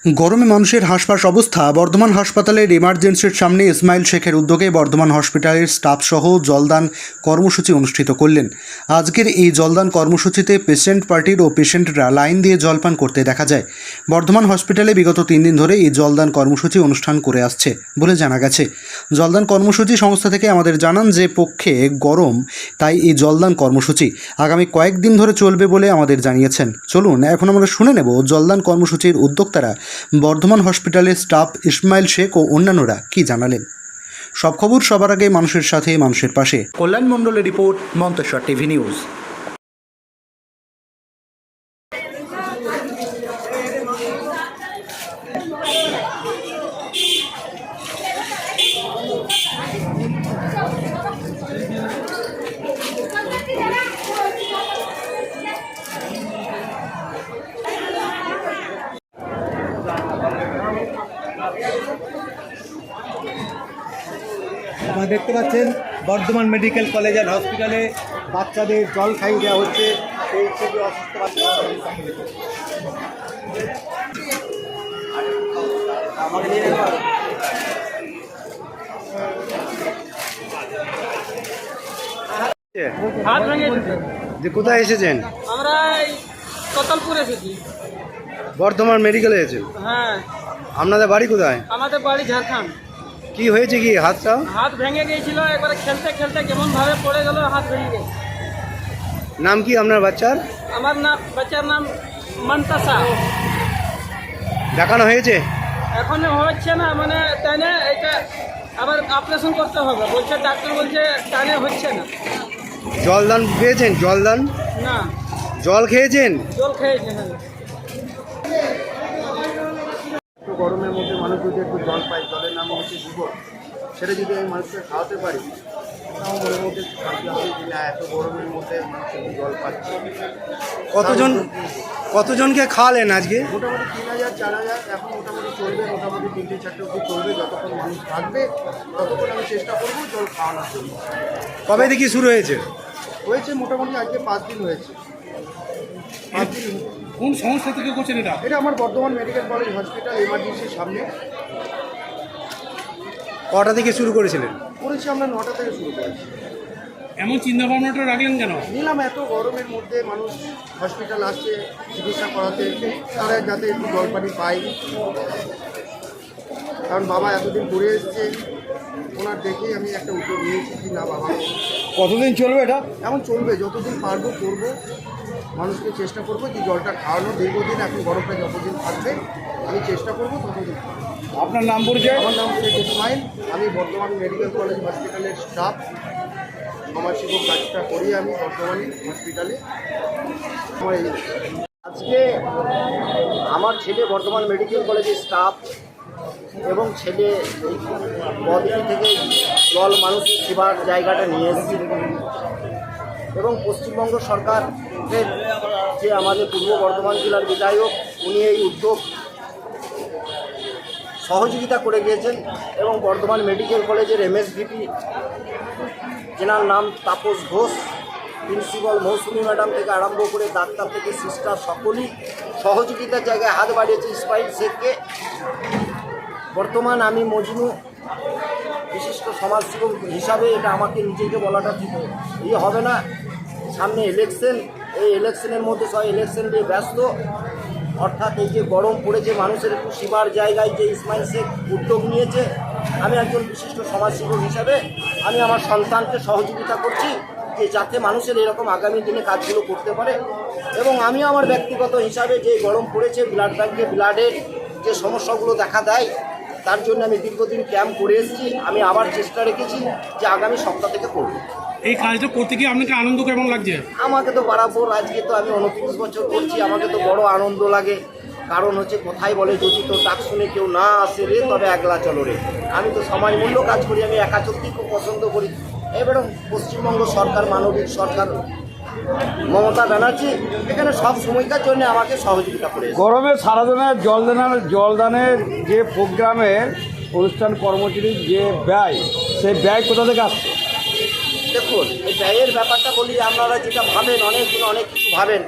গরমে মানুষের হাঁসফাঁস অবস্থা। বর্ধমান হাসপাতালের এমার্জেন্সির সামনে ইসমাইল শেখের উদ্যোগে বর্ধমান হসপিটালের স্টাফসহ জলদান কর্মসূচি অনুষ্ঠিত করলেন। আজকের এই জলদান কর্মসূচিতে পেশেন্ট পার্টির ও পেশেন্টরা লাইন দিয়ে জলপান করতে দেখা যায়। বর্ধমান হসপিটালে বিগত 3 দিন ধরে এই জলদান কর্মসূচি অনুষ্ঠান করে আসছে বলে জানা গেছে। জলদান কর্মসূচি সংস্থা থেকে আমাদের জানান যে পক্ষে গরম, তাই এই জলদান কর্মসূচি আগামী কয়েকদিন ধরে চলবে বলে আমাদের জানিয়েছেন। চলুন এখন আমরা শুনে নেব জলদান কর্মসূচির উদ্যোক্তারা বর্ধমান হসপিটালের স্টাফ ইসমাইল শেখ ও অন্যান্যরা কি জানালেন। সব খবর সবার আগে মানুষের সাথে, মানুষের পাশে। কল্যাণ মণ্ডলের রিপোর্ট, মন্তেশ্বর টিভি নিউজ। আপনারা দেখতে পাচ্ছেন বর্ধমান মেডিকেল কলেজ অ্যান্ড হসপিটালে বাচ্চাদের জল খাইয়ে দেওয়া হচ্ছে। সেই থেকে অসুস্থ বাচ্চা হাত ভেঙে যে কোথায় এসেছেন? আমরা এই কতলপুর এসেছি। বর্ধমান মেডিকেলে এসেছেন? হ্যাঁ। আপনাদের বাড়ি কোথায়? আমাদের বাড়ি ঝাড়খণ্ড। কি হয়েছে, কি হাতটা? হাত ভেঙে গিয়েছিল, একবারে খেলতে খেলতে কেমন ভাবে পড়ে গেল, হাত ভেঙে গেছে। নাম কি আপনার বাচ্চার? আমার বাচ্চার নাম মন্তাসা। দেখানো হয়েছে? এখন হচ্ছে না, মানে টানে এটা আবার অপারেশন করতে হবে বলছে, ডাক্তার বলছে টানে হচ্ছে না। জলদান পেয়েছেন? জলদান না, জল খেয়েছেন? জল খেয়েছে। হ্যাঁ, একটু গরমের মধ্যে মানুষ যদি একটু জল পায়, জলের নাম হচ্ছে জীবন, সেটা যদি আমি মানুষকে খাওয়াতে পারি তাও মনের মধ্যে একটু শান্তি হবে যে না, এত গরমের মধ্যে মানুষ একটু জল পাচ্ছে। কতজনকে খাওয়ালেন আজকে? মোটামুটি 3000 4000 এখন মোটামুটি চলবে, মোটামুটি 3-4টে অবধি চলবে। যতক্ষণ মানুষ থাকবে ততক্ষণ আমি চেষ্টা করবো জল খাওয়ানোর জন্য। কবে থেকে শুরু হয়েছে? মোটামুটি আজকে 5 দিন হয়েছে। 5 দিন। কোন সংস্থা থেকে করছেন এটা? এটা আমার বর্ধমান মেডিকেল কলেজ হসপিটাল এমার্জেন্সির সামনে। কটা থেকে শুরু করেছিলেন? করেছি আমরা 9টা থেকে শুরু করেছি। এমন চিন্তা ভাবনাটা রাখলেন কেন? নিলাম এত গরমের মধ্যে মানুষ হসপিটাল আসছে চিকিৎসা করাতে, তারা যাতে একটু জল পানি পায়। কারণ বাবা এতদিন ঘুরে এসছে, ওনার দেখেই আমি একটা উদ্যোগ নিয়েছি কি না বাবা। কতদিন চলবে এটা? এমন চলবে, যতদিন পারবো করবো। মানুষকে চেষ্টা করবো যে জলটা খাওয়ানো দীর্ঘদিন, এখন গরমটা যতদিন থাকবে আমি চেষ্টা করবো ততদিন। আপনার নাম পরিচয়? আমার নাম শেখ ইসমাইল, আমি বর্ধমান মেডিকেল কলেজ হসপিটালের স্টাফ, সমাজসেবক কাজটা করি আমি বর্ধমান হসপিটালে। আজকে আমার ছেলে বর্ধমান মেডিকেল কলেজের স্টাফ এবং ছেলে বদিনী থেকে জল মানুষের সেবার জায়গাটা নিয়ে এসেছি এবং পশ্চিমবঙ্গ সরকারের যে আমাদের পূর্ব বর্ধমান জেলার বিধায়ক, উনি এই উদ্যোগ সহযোগিতা করে গিয়েছেন এবং বর্ধমান মেডিকেল কলেজের এমএসভিপি যেনার নাম তাপস ঘোষ, প্রিন্সিপাল মৌসুমী ম্যাডাম থেকে আরম্ভ করে ডাক্তার থেকে সিস্টার সকলেই সহযোগিতার জায়গায় হাত বাড়িয়েছে ইসমাইল শেখকে। বর্তমান আমি মজনু বিশিষ্ট সমাজসেবক হিসাবে এটা আমাকে নিজেকে বলাটা ঠিক হবে না। সামনে ইলেকশন, এই ইলেকশনের মধ্যে সব ইলেকশন নিয়ে ব্যস্ত। অর্থাৎ এই যে গরম পড়েছে, মানুষের একটু সেবার জায়গায় যে ইসমাইল শেখ উদ্যোগ নিয়েছে, আমি একজন বিশিষ্ট সমাজসেবক হিসাবে আমি আমার সন্তানকে সহযোগিতা করছি যে যাতে মানুষের এরকম আগামী দিনে কাজগুলো করতে পারে। এবং আমি আমার ব্যক্তিগত হিসাবে যে গরম পড়েছে, ব্লাড ব্যাঙ্কে ব্লাডের যে সমস্যাগুলো দেখা দেয়, তার জন্য আমি দীর্ঘদিন ক্যাম্প করে এসেছি। আমি আবার চেষ্টা রেখেছি যে আগামী সপ্তাহ থেকে করব। এই কাজটা করতে গিয়ে আপনাকে আনন্দ কেমন লাগছে? আমাকে তো বরাবর, আজকে তো আমি 29 বছর করছি, আমাকে তো বড় আনন্দ লাগে। কারণ হচ্ছে কোথায় বলে, যদি তো ডাক শুনে কেউ না আসে রে তবে একলা চলো রে। আমি তো সময় মূল্য কাজ করি, আমি একা চলতেই খুব পছন্দ করি। এবারে পশ্চিমবঙ্গ সরকার, মানবিক সরকার মমতা ব্যানার্জি এখানে সব সময়কার জন্য আমাকে সহযোগিতা করে। গরমে সারাদিনের জলদানের যে প্রোগ্রামের অনুষ্ঠান কর্মচারীর যে ব্যয়, সেই ব্যয় কোথা থেকে আসছে? দেখুন, এই ব্যয়ের ব্যাপারটা বলি, আপনারা যেটা ভাবেন, অনেকজন অনেক কিছু ভাবেন,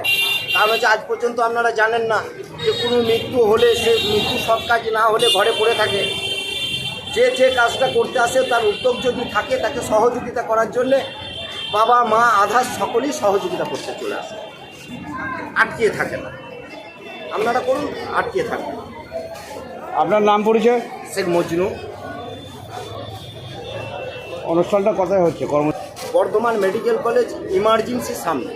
কারণ হচ্ছে আজ পর্যন্ত আপনারা জানেন না যে কোনো মৃত্যু হলে সে মৃত্যু সব কাজ না হলে ঘরে পড়ে থাকে। যে যে কাজটা করতে আসে তার উদ্যোগ যদি থাকে তাকে সহযোগিতা করার জন্যে বাবা মা আধার সকলেই সহযোগিতা করতে চলে আসে, আটকিয়ে থাকে না। আপনারা করুন, আটকিয়ে থাকবেন। আপনার নাম পরিচয়? শেখ মজনু। অনুষ্ঠানটা কোথায় হচ্ছে? বর্ধমান মেডিকেল কলেজ ইমার্জেন্সির সামনে।